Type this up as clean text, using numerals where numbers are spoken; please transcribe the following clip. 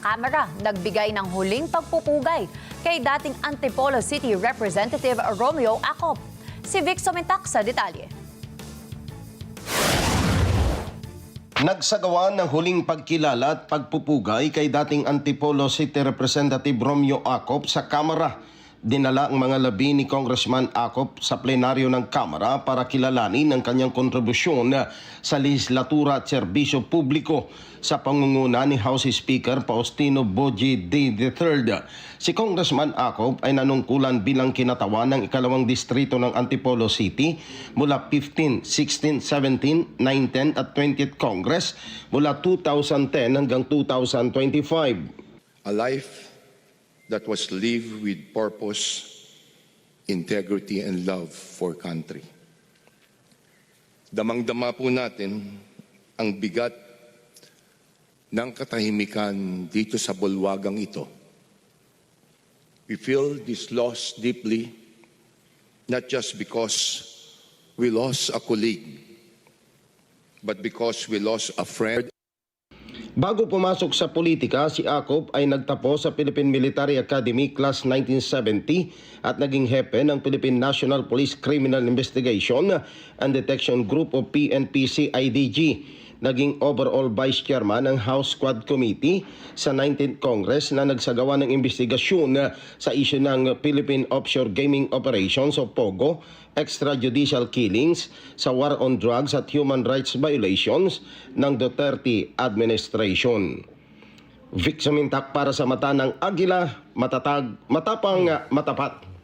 Kamara nagbigay ng huling pagpupugay kay dating Antipolo City Representative Romeo Acop. Si Vic Somintak sa detalye. Nagsagawa ng huling pagkilala at pagpupugay kay dating Antipolo City Representative Romeo Acop sa Kamara. Dinala ang mga labi ni Congressman Acop sa plenaryo ng Kamara para kilalanin ang kanyang kontribusyon sa legislatura at serbisyo publiko sa pangunguna ni House Speaker Faustino Bogie D. III. Si Congressman Acop ay nanungkulan bilang kinatawan ng ikalawang distrito ng Antipolo City mula 15, 16, 17, 19 at 20th Congress mula 2010 hanggang 2025. A life that was lived with purpose, integrity, and love for country. Damang-dama po natin ang bigat ng katahimikan dito sa bulwagang ito. We feel this loss deeply, not just because we lost a colleague, but because we lost a friend. Bago pumasok sa politika, si Acop ay nagtapos sa Philippine Military Academy Class 1970 at naging hepe ng Philippine National Police Criminal Investigation and Detection Group o PNPC-IDG. Naging overall vice chairman ng House Squad Committee sa 19th Congress na nagsagawa ng investigasyon sa issue ng Philippine Offshore Gaming Operations o POGO, extrajudicial killings, sa war on drugs at human rights violations ng Duterte administration. Vic Somintak para sa Mata ng Agila, matatag, matapang, matapat.